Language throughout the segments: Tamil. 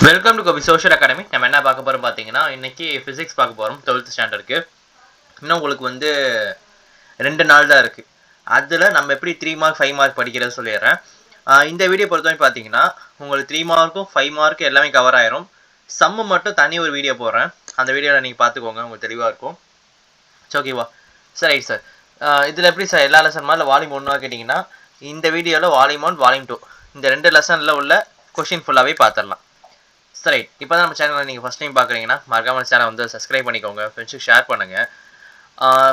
Welcome to Gopi social academy. நம்ம என்ன பார்க்க போகிறோம் பார்த்தீங்கன்னா, இன்னைக்கு ஃபிசிக்ஸ் பார்க்க போகிறோம் 12th ஸ்டாண்டர்டுக்கு. இன்னும் உங்களுக்கு வந்து 2 நாள் தான் இருக்குது. அதில் நம்ம எப்படி 3 மார்க் 5 மார்க் படிக்கிறது சொல்லிடுறேன். இந்த வீடியோ பொறுத்தவரை பார்த்தீங்கன்னா உங்களுக்கு 3 மார்க்கும் 5 மார்க்கும் எல்லாமே கவர் ஆயிரும். சம்மு மட்டும் தனி ஒரு வீடியோ போடுறேன். அந்த வீடியோவில் நீங்கள் பார்த்துக்கோங்க, உங்களுக்கு தெளிவாக இருக்கும். ஓகேவா? சரி ரைட் சார். இதில் எப்படி சார் எல்லா லெசன் மாதிரி வால்யூம் 1 கேட்டிங்கன்னா, இந்த வீடியோவில் வால்யூம் 1 வால்யூம் 2 இந்த 2 லெசனில் உள்ள கொஷின் ஃபுல்லாகவே பார்த்துடலாம். சரி, இப்போ தான் நம்ம சேனலை நீங்கள் ஃபஸ்ட் டைம் பார்க்குறீங்கன்னா மறக்காம சேனல் வந்து சப்ஸ்கிரைப் பண்ணிக்கோங்க, ஃப்ரெண்ட்ஸுக்கு ஷேர் பண்ணுங்கள்.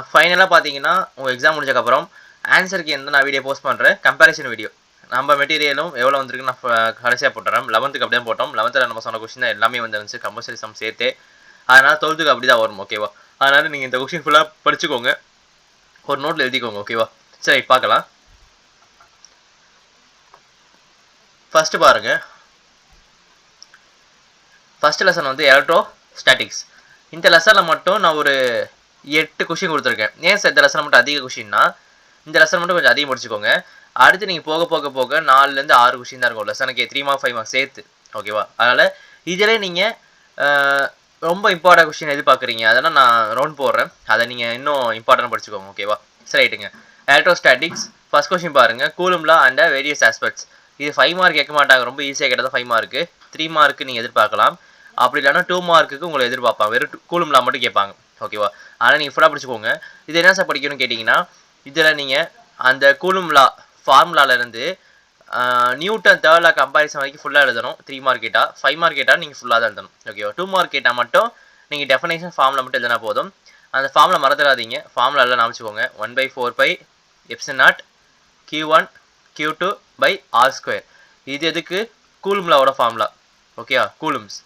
ஃபைனலாக பார்த்தீங்கன்னா உங்கள் எக்ஸாம் முடிஞ்சக்கப்புறம் ஆன்சருக்கு எந்த நான் வீடியோ போஸ்ட் பண்ணுறேன், கம்பேரிசன் வீடியோ நம்ம மெட்டீரியலும் எவ்வளோ வந்திருக்கு நான் கடைசியாக போட்டுறேன். 11th அப்படியே போட்டோம். 11th நம்ம சொன்ன கொஸ்டின் தான் எல்லாமே வந்துருந்துச்சு, கம்பல்சரி சம் சேர்த்தே. அதனால் 12th அப்படி தான் வரும். ஓகேவா? அதனால் நீங்கள் இந்த கொஸ்டின் ஃபுல்லாக படிச்சுக்கோங்க, ஒரு நோட்டில் எழுதிக்கோங்க. ஓகேவா? சரி, பார்க்கலாம். ஃபஸ்ட்டு பாருங்கள், ஃபஸ்ட் லெசன் வந்து எலக்ட்ரோஸ்டாட்டிக்ஸ். இந்த லெசனில் மட்டும் நான் ஒரு 8 கொஷின் கொடுத்துருக்கேன். ஏன் சார் இந்த லெசன் மட்டும் அதிக கொஷின்னா, இந்த லெசன் மட்டும் கொஞ்சம் அதிகம் முடிச்சுக்கோங்க. அடுத்து நீங்கள் போக போக போக 4லேருந்து 6 கொஷின் தான் இருக்கும் லெசனுக்கு, 3 மார்க் 5 மார்க் சேர்த்து. ஓகேவா? அதனால் இதில் நீங்கள் ரொம்ப இம்பார்ட்டன்ட் கொஷின் எதிர்பார்க்குறீங்க, அதெல்லாம் நான் ரவுண்ட் போடுறேன், அதை நீங்கள் இன்னும் இம்பார்ட்டன்ட் படிச்சுக்கோங்க. ஓகேவா? சரி ரைட்டுங்க. எலக்ட்ரோஸ்டாட்டிக்ஸ் ஃபஸ்ட் கொஷின் பாருங்கள், coulomb law and various aspects. இது 5 மார்க் கேட்க மாட்டாங்க, ரொம்ப ஈஸியாக கேட்டதான் 5 மார்க்கு. 3 மார்க்கு நீங்கள் எதிர்பார்க்கலாம், அப்படி இல்லைனா 2 மார்க்குக்கு உங்களை எதிர்பார்ப்பாங்க, வெறும் கூலும் லா மட்டும் கேட்பாங்க. ஓகேவா? அதனால் நீங்கள் ஃபுல்லாக படிச்சுக்கோங்க. இது என்ன சார் படிக்கணும்னு கேட்டிங்கன்னா, இதில் நீங்கள் அந்த கூலும் லா ஃபார்முலாலேருந்து நியூட்டன் தேர்ட் லா கம்பேரிசன் வரைக்கும் ஃபுல்லாக எழுதணும். 3 மார்க் கேட்டால், 5 மார்க் கேட்டால் நீங்கள் ஃபுல்லாக தான் எழுதணும். ஓகேவா? 2 மார்க் கேட்டால் மட்டும் நீங்கள் டெஃபினேஷன் ஃபார்முலா மட்டும் எழுதினா போதும். அந்த ஃபார்முலா மறந்துடாதீங்க, ஃபார்முலா எல்லாம் ஞாபகம். 1/4πε0 Q1 Q2/r². இது எதுக்கு? கூலும் லாவோட ஃபார்முலா. ஓகேவா? கூலும்ஸ்.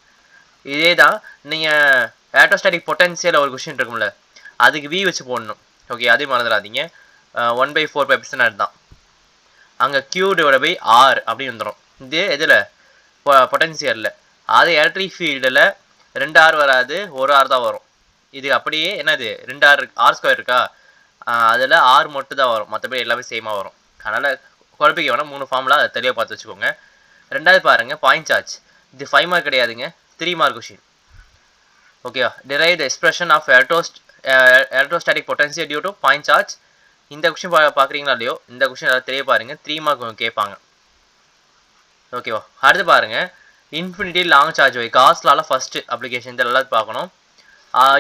இதே தான் நீங்கள் எலக்ட்ரோஸ்டாட்டிக் பொட்டன்சியல் ஒரு கொஷின் இருக்கும்ல, அதுக்கு வி வச்சு போடணும். ஓகே, அதையும் மறந்துடாதீங்க. 1/4πε0 தான். அங்கே Q/R அப்படின்னு வந்துடும். இது எதில்? பொட்டன்சியலில். அது எலக்ட்ரிக் ஃபீல்டில் 2 R வராது, 1 R தான் வரும். இது அப்படியே என்னது 2 R² இருக்கா, அதில் R மட்டும் தான் வரும், மற்றபடி எல்லாமே சேமாக வரும். அதனால் குழப்பிக்க வேணாம், 3 ஃபார்முலா அதை தெளிவாக பார்த்து வச்சுக்கோங்க. ரெண்டாவது பாருங்கள், பாயிண்ட் சார்ஜ். இது 5 மார்க் கிடையாதுங்க, 3 மார்க் கொஷின். ஓகேவா? Derive the expression of electrostatic potential due to point charge. இந்த கொஷின் பார்க்குறீங்களா இல்லையோ, இந்த கொஷின் அதை தெரிய பாருங்கள், 3 மார்க் கேட்பாங்க. ஓகேவா? அடுத்து பாருங்கள், இன்ஃபினிட்டி லாங் சார்ஜ் வை. காஸ் லால ஃபஸ்ட்டு அப்ளிகேஷன் இந்த எல்லாத்தையும் பார்க்கணும்.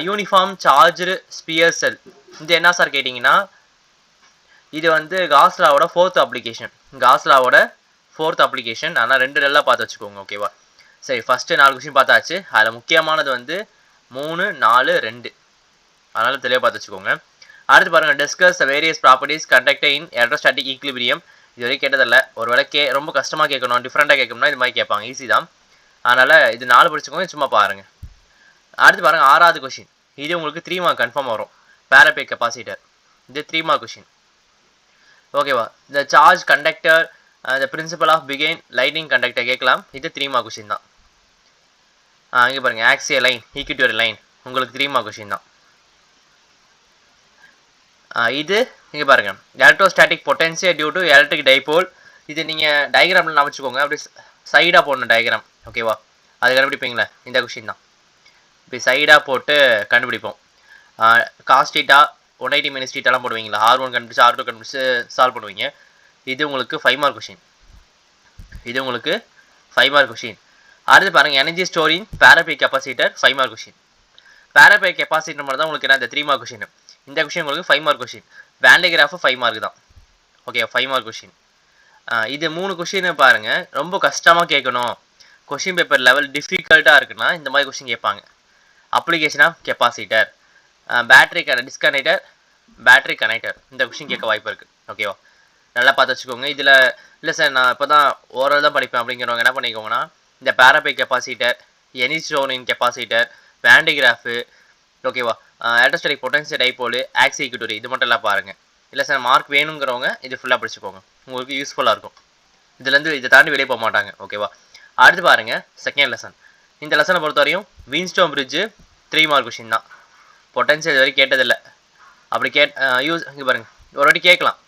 Uniform charge sphere shell. இது என்ன சார் கேட்டிங்கன்னா, இது வந்து காஸ் லாவோட 4th அப்ளிகேஷன். காஸ் லாவோட 4th அப்ளிகேஷன். ஆனால் 2 நல்லா பார்த்து வச்சுக்கோங்க. ஓகேவா? சரி, ஃபஸ்ட்டு 4 கொஷின் பார்த்தாச்சு. அதில் முக்கியமானது வந்து 3, 4, 2. அதனால் தெளிவாக பார்த்து வச்சுக்கோங்க. அடுத்து பாருங்கள், டிஸ்கஸ் வேரியஸ் ப்ராப்பர்ட்டிஸ் கண்டக்டர் இன் எலக்ட்ரோஸ்டாட்டிக் ஈக்லிபிரியம். இது வரைக்கும் கேட்டதில்ல, ஒரு வேளை ரொம்ப கஷ்டமாக கேட்கணும், டிஃப்ரெண்ட்டாக கேட்கணும்னா இது மாதிரி கேட்பாங்க, ஈஸி தான். அதனால் இது 4 படிச்சுக்கோங்க, சும்மா பாருங்கள். அடுத்து பாருங்கள், 6வது கொஷின். இது உங்களுக்கு 3 மார்க் கன்ஃபார்ம் வரும். பேரபேக் கெப்பாசிட்டர். இது 3 மார்க் கொஷின். ஓகேவா? இந்த charge conductor the principle of பிகைன் லைட்டிங் கண்டக்டர் கேட்கலாம். இது 3 மார்க் கொஷின் தான். இங்கே பாருங்கள், ஆக்சியல் லைன், ஈக்விட்டோரியல் லைன், உங்களுக்கு 3 மார்க் கொஷின் தான். இது இங்கே பாருங்கள், electrostatic potential due to electric dipole. இது நீங்கள் டயக்ராமில் நான் வச்சுக்கோங்க, அப்படி சைடாக போடணும் டயக்ராம். ஓகேவா? அது கண்டுபிடிப்பீங்களே, இந்த கொஷின் தான். இப்படி சைடாக போட்டு கண்டுபிடிப்போம். காஸ்டீட்டா 180 மினிட்ஸ் டீட்டாலாம் போடுவீங்களா, R1 கண்டுபிடிச்சு R2 கண்டுபிடிச்சு சால்வ் பண்ணுவீங்க. இது உங்களுக்கு 5 மார்க் கொஷின். இது உங்களுக்கு 5 மார்க் கொஷின். அடுத்து பாருங்கள், எனர்ஜி ஸ்டோரிங் பேரபேக் கெப்பாசிட்டர் 5 மார்க் கொஷின். பேரபேக் கெப்பாசிட்டர் மாதிரி தான் உங்களுக்கு என்ன, இந்த 3 மார்க் கொஷின். இந்த கொஷின் உங்களுக்கு 5 மார்க் கொஷின். வேண்டகிராஃபு 5 மார்க் தான். Okay, 5 mark question. இது 3 கொஷின் பாருங்கள், ரொம்ப கஷ்டமாக கேட்கணும், கொஷின் பேப்பர் லெவல் டிஃபிகல்ட்டாக இருக்குன்னா இந்த மாதிரி கொஷின் கேட்பாங்க. Application of capacitor, battery disconnector, battery connector, இந்த கொஷின் கேட்க வாய்ப்பு இருக்குது. ஓகேவா? நல்லா பார்த்து வச்சுக்கோங்க. இதில் இல்லை சார் நான் இப்போ தான் ஓரளவு தான் படிப்பேன் அப்படிங்கிறவங்க என்ன பண்ணிக்கோங்கன்னா, இந்த பேரபேக் கெப்பாசிட்டர், எனர்ஜி ஸ்டோரிங் கெப்பாசிட்டர், வேண்டகிராஃபு, ஓகேவா, எலக்ட்ரோஸ்டாட்டிக் பொட்டன்சியல் டைபோல், ஆக்சி ஈக்விட்டோரி, இது மட்டும் எல்லாம் பாருங்கள். இல்லை சார் மார்க் வேணுங்கிறவங்க இது ஃபுல்லாக படிச்சுக்கோங்க, உங்களுக்கு யூஸ்ஃபுல்லாக இருக்கும். இதுலேருந்து இதை தாண்டி வெளியே போக மாட்டாங்க. ஓகேவா? அடுத்து பாருங்கள், செகண்ட் லெசன். இந்த லெசனை பொறுத்தவரையும் வீன்ஸ்டோன் பிரிட்ஜு 3 மார்க் கொஷின் தான். பொட்டன்சியல் இது வரைக்கும் கேட்டதில்லை. அப்படி இங்கே பாருங்கள், ஒரு வாட்டி கேட்கலாம்.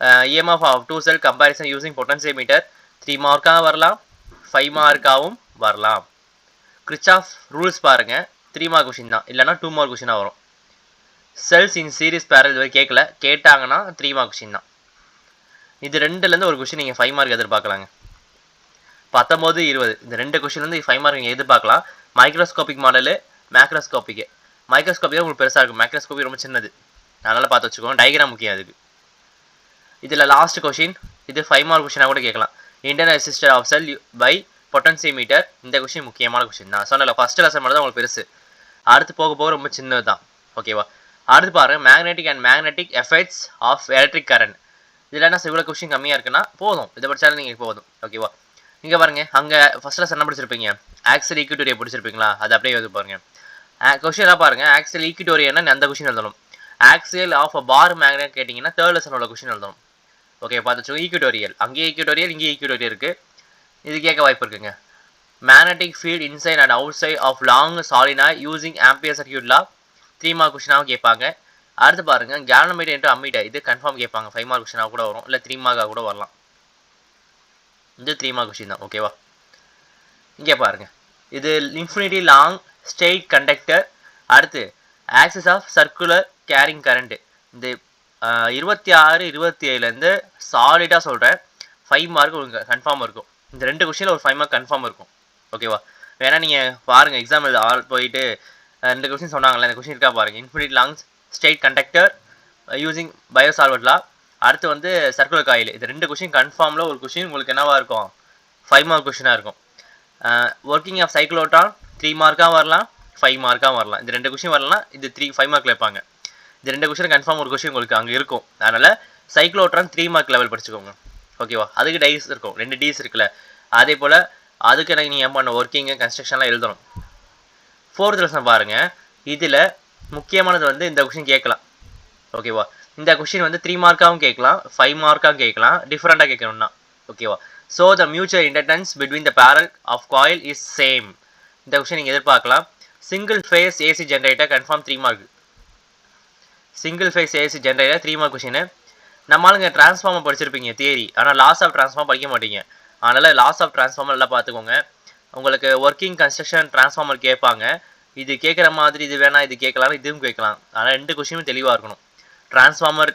EMF of 2 cell comparison using potentiometer 3 மார்க்காக வரலாம், 5 மார்க்காகவும் வரலாம். கிரிச்சாஃப் ரூல்ஸ் பாருங்கள், 3 மார்க் கொஷின் தான், இல்லைனா 2 மார்க் கொஷினாக வரும். செல்ஸ் இன் சீரிஸ் பேரல் இது வரை கேட்கல, கேட்டாங்கன்னா 3 மார்க் கொஷின் தான். இது ரெண்டுலேருந்து ஒரு கொஷின் நீங்கள் 5 மார்க் எதிர்பார்க்கலாங்க. 19, 20 இந்த 2 கொஷின்லேருந்து 5 மார்க் நீங்கள் எதிர்பார்க்கலாம். Microscopic model, மேக்ரோஸ்கோபிக்கு. மைக்ரோஸ்கோபிக் உங்களுக்கு பெருசாக இருக்கும், மேக்ரோஸ்கோபிக் ரொம்ப சின்னது, அதனால் பார்த்து வச்சுக்கோங்க. டயக்ராம் முக்கியம் அதுக்கு. இதில் லாஸ்ட் கொஷின், இது 5 மார்க் கொஷினாக கூட கேட்கலாம். Internal resistor of cell by potentiometer. இந்த கொஷின் முக்கியமான கொஷின் தான். சொன்னல ஃபர்ஸ்ட் லெசன் மட்டும் தான் உங்களுக்கு பெருசு, அடுத்து போக போக ரொம்ப சின்னது தான். ஓகேவா? அடுத்து பாருங்கள், magnetic effects of electric current. இதில் என்ன இவ்வளோ கொஷின் கம்மியாக இருக்குன்னா போதும், இதை படித்தாலும் நீங்கள் போதும். ஓகேவா? இங்கே பாருங்கள், அங்கே ஃபர்ஸ்ட் லெசன் என்ன படிச்சிருப்பீங்க, ஆக்சியல் ஈக்விட்டோரியை படிச்சிருப்பீங்களா? அது அப்படியே வந்து பாருங்கள். கொஷினாக பாருங்கள், ஆக்சியல் ஈக்விட்டோரியன்னா அந்த கொஷின் எழுதணும். Axial of a bar magnet கேட்டிங்கன்னா தேர்ட் லெசன் உள்ள கொஷின் எழுதணும். ஓகே, பார்த்து வச்சுக்கோங்க. ஈக்விட்டோரியல், அங்கேயே ஈக்விட்டோரியல், இங்கேயே ஈக்விட்டோரியல் இருக்குது. இது கேட்க வாய்ப்பு இருக்குங்க. Magnetic field inside and outside of long solenoid using ampere circuit law. 3 mark கொஷினாக கேட்பாங்க. அடுத்து பாருங்கள், கேல்வனோமீட்டர் இன்டு அம்மீட்டர். இது கன்ஃபார்ம் கேட்பாங்க, 5 மார்க் கொஷினாக கூட வரும், இல்லை 3 மார்க்காக கூட வரலாம். இது 3 மார்க் கொஷின் தான். ஓகேவா? இங்கே பாருங்கள், இது இன்ஃபினிட்டி லாங் ஸ்ட்ரெயிட் கண்டக்டர். அடுத்து axis of circular carrying current. இந்த 26, 27லேருந்து சாலிடாக சொல்கிறேன், 5 மார்க் உங்களுக்கு கன்ஃபார்ம் இருக்கும். இந்த 2 கொஷினில் ஒரு 5 மார்க் கன்ஃபார்ம் இருக்கும். ஓகேவா? வேணா நீங்கள் பாருங்கள், எக்ஸாம் போயிட்டு 2 கொஷின் சொன்னாங்கல்ல, இந்த கொஷின் இருக்கா பாருங்கள். Infinity long straight conductor using பயோசால்வர்ட் லா. அடுத்து வந்து சர்க்குலர் காயில். இது 2 கொஷின் கன்ஃபார்மில் ஒரு கொஷின் உங்களுக்கு என்னவாக இருக்கும், 5 மார்க் கொஷினாக இருக்கும். ஒர்க்கிங் ஆஃப் சைக்ளோட்ரான் 3 மார்க்காக வரலாம், 5 மார்க்காக வரலாம். இந்த 2 கொஷின் வரலாம், இது 5 மார்க்கில் வைப்பாங்க. இந்த 2 கொஷின் கன்ஃபார்ம் ஒரு கொஷின் உங்களுக்கு அங்கே இருக்கும். அதனால் சைக்ளோட்ரான் 3 மார்க் லெவல் படிச்சுக்கோங்க. ஓகேவா? அதுக்கு டைஸ் இருக்கும், 2 டீஸ் இருக்குல்ல, அதே போல் அதுக்கு எனக்கு நீங்கள் பண்ண ஒர்க்கிங்கு கன்ஸ்ட்ரக்ஷன்லாம் எழுதணும். 4th லெசன் பாருங்கள், இதில் முக்கியமானது வந்து இந்த கொஷின் கேட்கலாம். ஓகேவா? இந்த கொஷின் வந்து 3 மார்க்காகவும் கேட்கலாம், 5 மார்க்காகவும் கேட்கலாம், டிஃப்ரெண்ட்டாக கேட்கணும்னா. ஓகேவா? So the mutual inductance between the pair of coil is same. இந்த கொஷின் நீங்கள் எதிர்பார்க்கலாம். Single phase AC generator confirm 3 mark. Single phase AC generator 3 mark question. நம்மளுங்க டிரான்ஸ்ஃபார்மர் படிச்சிருப்பீங்க தியரி, ஆனால் லாஸ் ஆஃப் டிரான்ஸ்ஃபார்மர் படிக்க மாட்டீங்க. அதனால் லாஸ் ஆஃப் டிரான்ஸ்ஃபார்மர் எல்லாம் பார்த்துக்கோங்க. உங்களுக்கு ஒர்க்கிங் கன்ஸ்ட்ரக்ஷன் டிரான்ஸ்ஃபார்மர் கேட்பாங்க. இது கேட்குற மாதிரி இது வேணாம், இது கேட்கலாம், இதுவும் கேட்கலாம். ஆனால் 2 கொஷினும் தெளிவாக இருக்கணும். டிரான்ஸ்ஃபார்மர்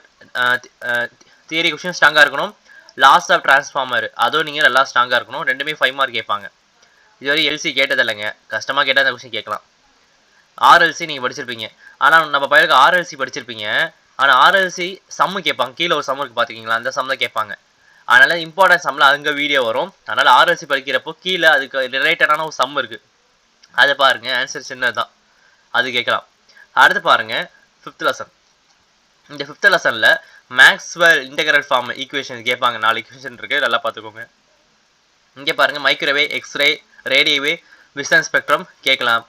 தியரி கொஷின் ஸ்ட்ராங்காக இருக்கணும், லாஸ் ஆஃப் டிரான்ஸ்ஃபார்மர் அதுவும் நீங்கள் நல்லா ஸ்ட்ராங்காக இருக்கணும். 2மே 5 மார்க் கேட்பாங்க. இதுவரை எல்சி கேட்டதில்லைங்க, கஷ்டமாக கேட்டால் அந்த கொஷின் கேட்கலாம். ஆர்எல்சி நீங்கள் படிச்சிருப்பீங்க, ஆனால் நம்ம பையனுக்கு ஆர்எல்சி படிச்சிருப்பீங்க, ஆனால் ஆர்எல்சி சம்மு கேட்பாங்க. கீழே ஒரு சம்மு இருக்குது பார்த்துக்கிங்களா, அந்த சம் தான் கேட்பாங்க. அதனால் இம்பார்ட்டன்ட் சம்மில் அங்கே வீடியோ வரும். அதனால் ஆர்எல்சி படிக்கிறப்போ கீழே அதுக்கு ரிலேட்டடான ஒரு சம் இருக்குது, அதை பாருங்கள். ஆன்சர் சின்னது தான், அது கேட்கலாம். அடுத்து பாருங்கள் 5th லெசன். இந்த 5th லெசனில் மேக்ஸ்வெல் இன்டெக்ரல் ஃபார்ம் ஈக்குவேஷன் கேட்பாங்க. 4 ஈக்குவேஷன் இருக்குது, நல்லா பார்த்துக்கோங்க. இங்கே பாருங்கள், மைக்ரோவேவ், எக்ஸ்ரே, ரேடியோவே, விசன் ஸ்பெக்ட்ரம் கேட்கலாம்.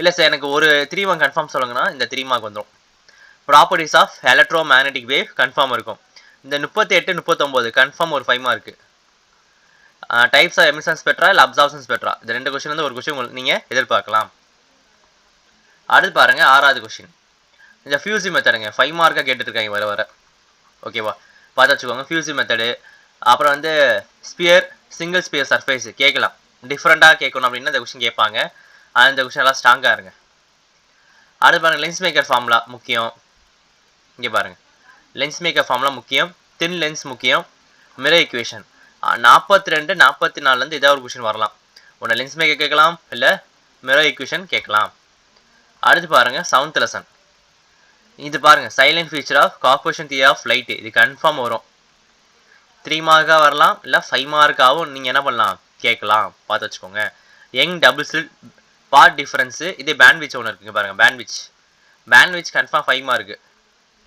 இல்லை சார் எனக்கு ஒரு 3 மார்க் கன்ஃபார்ம் சொல்லுங்கன்னா இந்த 3 மார்க் வந்துடும். Properties of electromagnetic wave confirm இருக்கும். இந்த 38, 39 கன்ஃபார்ம் ஒரு 5 mark. Types of emission spectra இல்லை அப்சார்ப்ஷன் ஸ்பெக்ட்ரா, இந்த 2 கொஷின் வந்து ஒரு கொஷின் நீங்கள் எதிர்பார்க்கலாம். அடுத்து பாருங்கள் 6வது கொஷின். இந்த ஃபியூசி மெத்தடுங்க 5 மார்க்காக கேட்டுருக்காங்க வர வர. ஓகேவா? பார்த்து வச்சுக்கோங்க. ஃபியூசி மெத்தடு, அப்புறம் வந்து ஸ்பியர், சிங்கிள் ஸ்பியர் சர்ஃபேஸ் கேட்கலாம். டிஃப்ரெண்ட்டாக கேட்கணும் அப்படின்னா இந்த கொஷின் கேட்பாங்க. அந்த கொஷின் எல்லாம் ஸ்ட்ராங்காக இருங்க. அடுத்து பாருங்கள், லென்ஸ் மேக்கர் ஃபார்முலா முக்கியம். இங்கே பாருங்கள், லென்ஸ் மேக்கர் ஃபார்முலா முக்கியம், தின் லென்ஸ் முக்கியம், மிரர் ஈக்குவேஷன் 42, 44லேருந்து ஏதாவது ஒரு கொஷின் வரலாம். ஒன்று லென்ஸ் மேக்கர் கேட்கலாம், இல்லை மிரர் ஈக்குவேஷன் கேட்கலாம். அடுத்து பாருங்கள் 7th லெசன். இது பாருங்கள், salient feature of corporation theory of light. இது கன்ஃபார்ம் வரும். 3 மார்க்காக வரலாம், இல்லை 5 மார்க்காகவும் நீங்கள் என்ன பண்ணலாம் கேட்கலாம், பார்த்து வச்சுக்கோங்க. Young double slit part difference, இதே பேண்ட்விச் ஒன்று இருக்குங்க பாருங்கள். பேண்ட்விச் கன்ஃபார்ம் 5 மார்க்கு.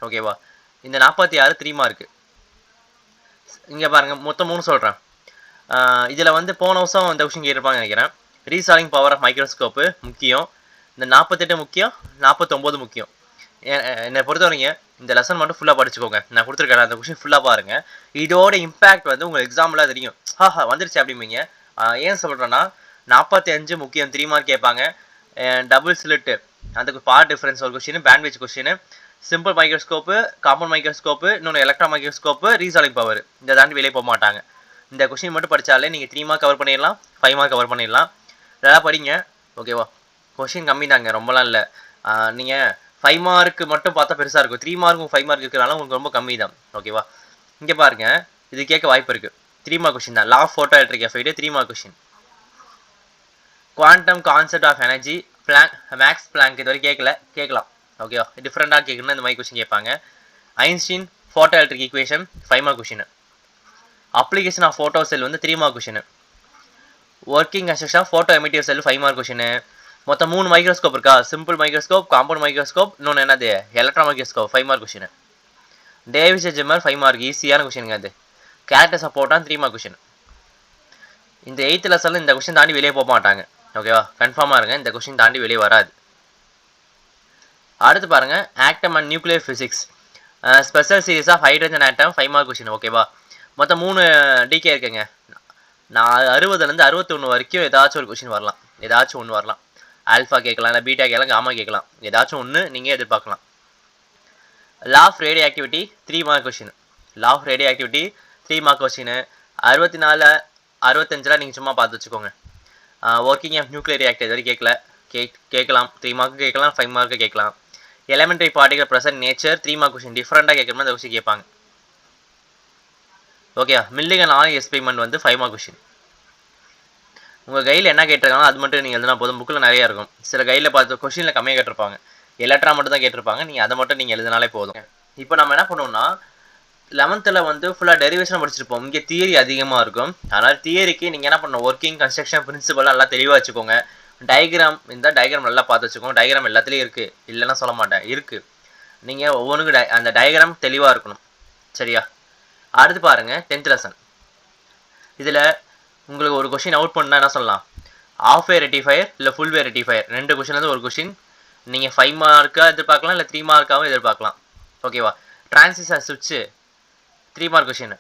ஓகேவா? இந்த 46 3 மார்க்கு. இங்கே பாருங்கள், மொத்தம் 3 சொல்கிறேன். இதில் வந்து போன வருஷம் இந்த கொஷின் கேட்டிருப்பாங்க நினைக்கிறேன். ரீசால்விங் பவர் ஆஃப் மைக்ரோஸ்கோப்பு முக்கியம். இந்த 48 முக்கியம், 49 முக்கியம். என்னை பொறுத்தவரைங்க இந்த லெசன் மட்டும் ஃபுல்லாக படிச்சுக்கோங்க. நான் கொடுத்துருக்கேன் அந்த கொஷின் ஃபுல்லாக பாருங்கள். இதோட இம்பேக்ட் வந்து உங்களுக்கு எக்ஸாம்பிளாக தெரியும். வந்துருச்சு அப்படிம்பீங்க. ஏன் சொல்கிறேன்னா 45 முக்கியம், 3 மார்க் கேட்பாங்க. டபுள் ஸ்லிட்டு அதுக்கு பார்ட் டிஃப்ரென்ஸ் ஒரு question, bandwidth question, simple microscope, compound microscope, இன்னொன்று எலக்ட்ரான் மைக்ரோஸ்கோப்பு, ரீசால்விங் பவர். இந்த தாண்டி வெளியே போக மாட்டாங்க. இந்த கொஷின் மட்டும் படித்தாலே நீங்கள் 3 மார்க் கவர் பண்ணிடலாம், 5 மார்க் கவர் பண்ணிடலாம். நல்லா படிங்க. ஓகேவா? கொஷின் கம்மி தாங்க, ரொம்பலாம் இல்லை. நீங்கள் 5 மார்க்கு மட்டும் பார்த்தா பெருசாக இருக்கும். 3 மார்க்கும் 5 மார்க் இருக்கிறனால உங்களுக்கு ரொம்ப கம்மி தான். ஓகேவா? இங்கே பாருங்க, இது கேட்க வாய்ப்பு இருக்குது. 3 மார்க் கொஷின் தான். Law of photoelectric effect 3 mark question. Quantum concept of energy Max Planck இது வரைக்கும் கேட்கலாம். ஓகேவா? டிஃப்ரெண்டாக கேட்கணும்னா இந்த மாதிரி கொஷின் கேட்பாங்க. Einstein photo electric equation 5 mark question. Application of photo cell வந்து 3 mark question. Working construction of photo emissive cell 5 mark question. மொத்தம் 3 மைக்ரோஸ்கோப் இருக்கா? சிம்பிள் மைக்ரோஸ்கோப், காம்பவுண்ட் மைக்ரோஸ்கோப், இன்னொன்று என்னது electron microscope 5 mark question. Davisson Germer 5 mark, ஈஸியான கொஷினுங்க அது. கேரக்டர்ஸ் ஆஃப் போட்டான் 3 மார்க் கொஷின். இந்த 8th லெசனில் இந்த கொஷின் தாண்டி வெளியே போக மாட்டாங்க. ஓகேவா? கன்ஃபார்மாக இருங்க, இந்த கொஷின் தாண்டி வெளியே வராது. அடுத்து பாருங்க, atom and nuclear physics special series of hydrogen atom 5 mark question. ஓகேவா? மொத்தம் 3 டிகே இருக்குங்க. 60லேருந்து 61 வரைக்கும் ஏதாச்சும் ஒரு கொஷின் வரலாம். ஏதாச்சும் ஒன்று வரலாம். ஆல்ஃபா கேட்கலாம், இல்லை பீட்டா கேட்கலாம், காமா கேட்கலாம். ஏதாச்சும் ஒன்று நீங்கள் எதிர்பார்க்கலாம். Law of radioactivity 3 mark question. Law of radioactivity 3 mark question. 64 65 நீங்கள் சும்மா பார்த்து வச்சுக்கோங்க. ஒர்க்கிங் ஆஃப் நியூக்ளியர் ரியாக்டர் இது வரைக்கும் கேட்கலாம். 3 மார்க்கு கேட்கலாம், 5 மார்க்கு கேட்கலாம். Elementary particle present nature 3 mark question. டிஃப்ரெண்டாக கேட்குற மாதிரி அந்த கொஷின் கேட்பாங்க. ஓகே, மில்லிகன் ஆயில் எக்ஸ்பெரிமெண்ட் வந்து 5 மார்க் கொஷின். உங்கள் கையில் என்ன கேட்டிருக்காங்களோ அது மட்டும் நீங்கள் எழுதினா போதும். புக்கில் நிறையா இருக்கும். சில கையில் பார்த்து கொஷினில் கம்மியாக கேட்டிருப்பாங்க. எலக்ட்ரா மட்டும் தான் கேட்டிருப்பாங்க. நீங்கள் அதை மட்டும் நீங்கள் எழுதினாலே போதும். இப்போ நம்ம என்ன பண்ணுவோம்னா, 11th வந்து ஃபுல்லாக டெரிவேஷன் படிச்சிருப்போம். இங்கே தியரி அதிகமாக இருக்கும். அதனால் தியரிக்கு நீங்கள் என்ன பண்ணணும், ஒர்க்கிங் கன்ஸ்ட்ரக்ஷன் பிரின்சிபல் நல்லா தெளிவாக வச்சுக்கோங்க. டயக்ராம் இந்த டயக்ராம் நல்லா பார்த்து வச்சுக்கோங்க. டயக்ராம் எல்லாத்துலேயும் இருக்குது, இல்லைன்னா சொல்ல மாட்டேன், இருக்குது. நீங்கள் ஒவ்வொன்றுக்கு அந்த டயக்ராம் தெளிவாக இருக்கணும். சரியா? அடுத்து பாருங்கள், 10th லெசன். இதில் உங்களுக்கு ஒரு கொஷின் அவுட் பண்ணால் என்ன சொல்லலாம், ஆஃப் வே ரெட்டிஃபயர் இல்லை ஃபுல் வே ரெட்டிஃபயர், 2 கொஷின்லேருந்து ஒரு கொஷின் நீங்கள் 5 மார்க்காக எதிர்பார்க்கலாம், இல்லை 3 மார்க்காகவும் எதிர்பார்க்கலாம். ஓகேவா? டிரான்சிஸ்டர் சுவிட்சு 3 mark question.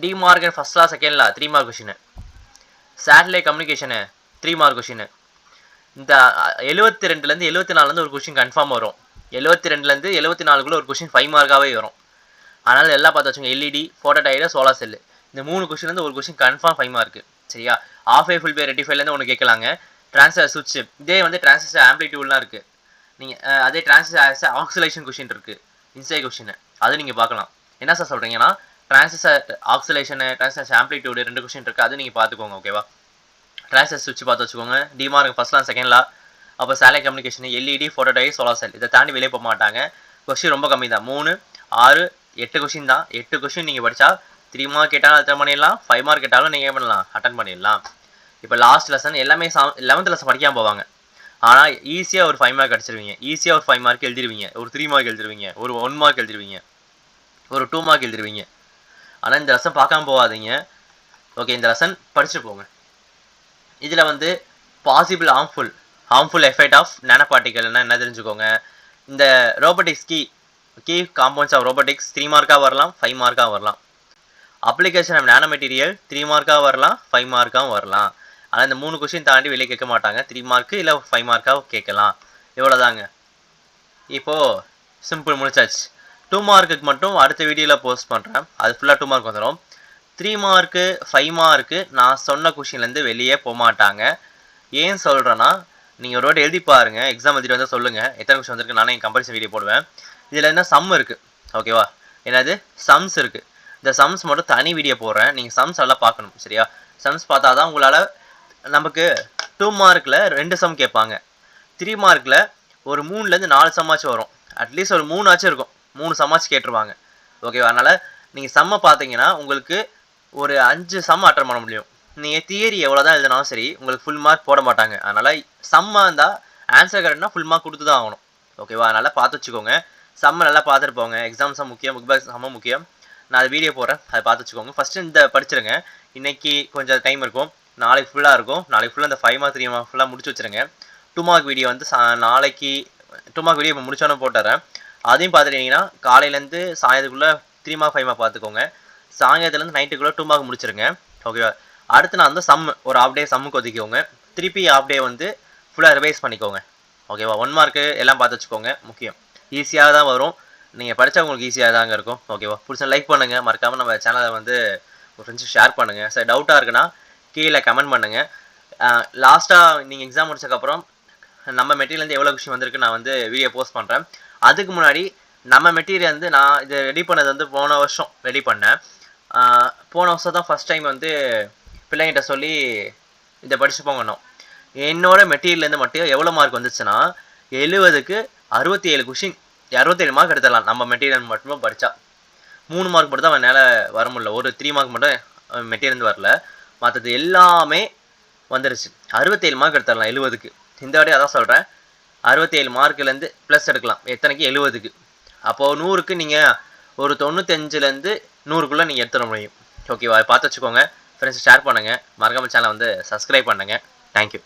De Morgan first law second law 3 mark question. Satellite communication 3 mark question. இந்த 72லேருந்து 74 ஒரு கொஷின் கன்ஃபார்ம் வரும். 72லேருந்து 74 ஒரு கொஷின் 5 மார்க்காகவே வரும். அதனால் எல்லாம் பார்த்து வச்சுங்க. LED, photo Tide, solar cell, இந்த 3 கொஷின்லேருந்து ஒரு கொஷின் கன்ஃபார்ம் 5 மார்க்கு. சரியா? ஆஃப் வே ஃபுல் வே ரெட்டிஃபைலேருந்து ஒன்று கேட்கலாங்க. டிரான்சிஸ்டர் சுவிட்ச், இதே வந்து டிரான்சிஸ்டர் ஆம்பிளிடியூட்லாம் இருக்குது. நீங்கள் அதே டிரான்சிஸ்டர் ஆக்சிலேஷன் கொஷின் இருக்குது, இன்சைட் கொஷின், அது நீங்கள் பார்க்கலாம். என்ன சார் சொல்கிறீங்கன்னா, transistor oscillation, transistor amplitude 2 question இருக்குது, அது நீங்கள் பார்த்துக்கோங்க. ஓகேவா? டிரான்சிஸ்டர் சுவிட்ச் பார்த்து வச்சுக்கோங்க. De Morgan first law second law. அப்போ satellite communication, LED, photo Tide, solar cell, இதை தாண்டி வெளியே போக மாட்டாங்க. கொஷின் ரொம்ப கம்மி தான். 3, 6, 8 கொஷின் தான். 8 கொஷின் நீங்கள் படித்தா 3 மார்க் கேட்டாலும் அட்டன் பண்ணிடலாம், 5 மார்க் கேட்டாலும் நீங்கள் பண்ணலாம், அட்டன் பண்ணிடலாம். இப்போ லாஸ்ட் லெசன் எல்லாமே 11th லெசன் படிக்காமல் போவாங்க. ஆனால் ஈஸியாக ஒரு 5 மார்க் அடிச்சிருவீங்க. ஈஸியாக ஒரு 5 மார்க் எழுதிருவீங்க, ஒரு 3 மார்க் எழுதிருவீங்க, ஒரு 1 மார்க் எழுதிருவீங்க, ஒரு 2 மார்க் எழுதிருவீங்க. ஆனால் இந்த லெசன் பார்க்காம போகாதீங்க. ஓகே, இந்த லெசன் படிச்சுட்டு போங்க. இதில் வந்து possible harmful effect of nano பார்ட்டிகல்னா என்ன தெரிஞ்சுக்கோங்க. இந்த robotics key compounds of robotics 3 மார்க்காக வரலாம், 5 மார்க்காக வரலாம். அப்ளிகேஷன் ஆஃப் நானோ மெட்டீரியல் 3 மார்க்காக வரலாம், 5 மார்க்காகவும் வரலாம். ஆனால் இந்த 3 கொஷின் தாண்டி வெளியே கேட்க மாட்டாங்க. 3 மார்க்கு இல்லை 5 மார்க்காக கேட்கலாம். இவ்வளோதாங்க. இப்போது சிம்பிள் முடிச்சாச்சு. 2 மார்க்குக்கு மட்டும் அடுத்த வீடியோவில் போஸ்ட் பண்ணுறேன். அது ஃபுல்லாக 2 மார்க் வந்துடும். 3 மார்க்கு 5 மார்க்கு நான் சொன்ன கொஷின்லேருந்து வெளியே போக மாட்டாங்க. ஏன் சொல்கிறேன்னா, நீங்கள் ஒரு வாட்டி எழுதி பாருங்கள், எக்ஸாம் எழுதிட்டு வந்தால் சொல்லுங்கள் எத்தனை கொஷின் வந்திருக்கு. நானே என் கம்பரிசன் வீடியோ போடுவேன். இதில் என்ன சம் இருக்குது. ஓகேவா? என்னது சம்ஸ் இருக்குது. இந்த சம்ஸ் மட்டும் தனி வீடியோ போடுறேன். நீங்கள் சம்ஸ் எல்லாம் பார்க்கணும். சரியா? சம்ஸ் பார்த்தா தான் உங்களால், நமக்கு 2 மார்க்கில் 2 சம் கேட்பாங்க. 3 மார்க்கில் ஒரு 3லேருந்து 4 சம்மாச்சும் வரும். அட்லீஸ்ட் ஒரு 3 ஆச்சும் இருக்கும். 3 சம்மாச்சும் கேட்டுருவாங்க. ஓகேவா? அதனால் நீங்கள் சம்மை பார்த்தீங்கன்னா உங்களுக்கு ஒரு 5 சம் அட்டன் பண்ண முடியும். நீங்கள் தியரி எவ்வளோ தான் எழுதினாலும் சரி, உங்களுக்கு ஃபுல் மார்க் போட மாட்டாங்க. அதனால் சம்மாக இருந்தால் ஆன்சர் கரெக்ட்னா ஃபுல் மார்க் கொடுத்து தான் ஆகணும். ஓகேவா? அதனால் பார்த்து வச்சுக்கோங்க. சம்மை நல்லா பார்த்துட்டு போங்க. எக்ஸாம் சம் முக்கியம், புக் பேக் சம்ம முக்கியம். நான் அது வீடியோ போடுறேன், அதை பார்த்து வச்சுக்கோங்க. ஃபஸ்ட்டு இந்த படிச்சிருங்க. இன்றைக்கி கொஞ்சம் டைம் இருக்கும், நாளைக்கு ஃபுல்லாக இருக்கும். நாளைக்கு ஃபுல்லாக இந்த 5 மார்க் 3 மார்க் ஃபுல்லாக முடிச்சு வச்சுருங்க. 2 மார்க் வீடியோ வந்து நாளைக்கு 2 மார்க் வீடியோ இப்போ முடிச்சோன்னு போட்டுறேன். அதையும் பார்த்துட்டீங்கன்னா காலையிலேருந்து சாயந்தரத்துக்குள்ளே 3 மார்க் 5 மார்க் பார்த்துக்கோங்க. சாயந்தரத்துலேருந்து நைட்டுக்குள்ளே 2 மார்க் முடிச்சிருங்க. ஓகேவா? அடுத்து நான் வந்து சம் ஒரு ஆஃப் டே சம்முக்கு ஒதுக்கிக்கோங்க. திருப்பி ஆஃப் டே வந்து ஃபுல்லாக ரிவைஸ் பண்ணிக்கோங்க. ஓகேவா? 1 மார்க்கு எல்லாம் பார்த்து வச்சுக்கோங்க, முக்கியம். ஈஸியாக தான் வரும். நீங்கள் படித்தா உங்களுக்கு ஈஸியாக தாங்க இருக்கும். ஓகேவா? பிடிச்ச லைக் பண்ணுங்கள். மறக்காமல் நம்ம சேனலை வந்து ஒரு ஃப்ரெண்ட்ஸுக்கு ஷேர் பண்ணுங்கள். சார் டவுட்டாக இருக்குன்னா கீழே கமெண்ட் பண்ணுங்கள். லாஸ்ட்டாக நீங்கள் எக்ஸாம் முடிச்சதுக்கப்புறம் நம்ம மெட்டீரியல்லேருந்து எவ்வளோ கொஷின் வந்திருக்கு நான் வந்து வீடியோ போஸ்ட் பண்ணுறேன். அதுக்கு முன்னாடி நம்ம மெட்டீரியல் வந்து நான் இது ரெடி பண்ணது வந்து போன வருஷம் ரெடி பண்ணேன். போன வருஷம் தான் ஃபஸ்ட் டைம் வந்து பிள்ளைங்கிட்ட சொல்லி இதை படித்து போங்கணும். என்னோட மெட்டீரியல்லேருந்து மட்டும் எவ்வளோ மார்க் வந்துச்சுன்னா 70க்கு 67 கொஷின் 67 மார்க் எடுத்துடலாம். நம்ம மெட்டீரியல் மட்டும் படித்தா 3 மார்க் மட்டும் தான் என்னால் வர முடியல. ஒரு 3 மார்க் மட்டும் மெட்டீரியல் வரல. மற்றது எல்லாமே வந்துருச்சு. 67 மார்க் எடுத்துடலாம் 70க்கு. இந்த வாட்டி அதான் சொல்கிறேன், 67 மார்க்லேருந்து ப்ளஸ் எடுக்கலாம். எத்தனைக்கு 70க்கு. அப்போது 100க்கு நீங்கள் ஒரு 95லேருந்து 100க்குள்ளே நீங்கள் எடுத்துட முடியும். ஓகேவா? பார்த்து வச்சுக்கோங்க. ஃப்ரெண்ட்ஸ் ஷேர் பண்ணுங்கள். மறக்காமல் சேனலை வந்து சப்ஸ்கிரைப் பண்ணுங்கள். தேங்க்யூ.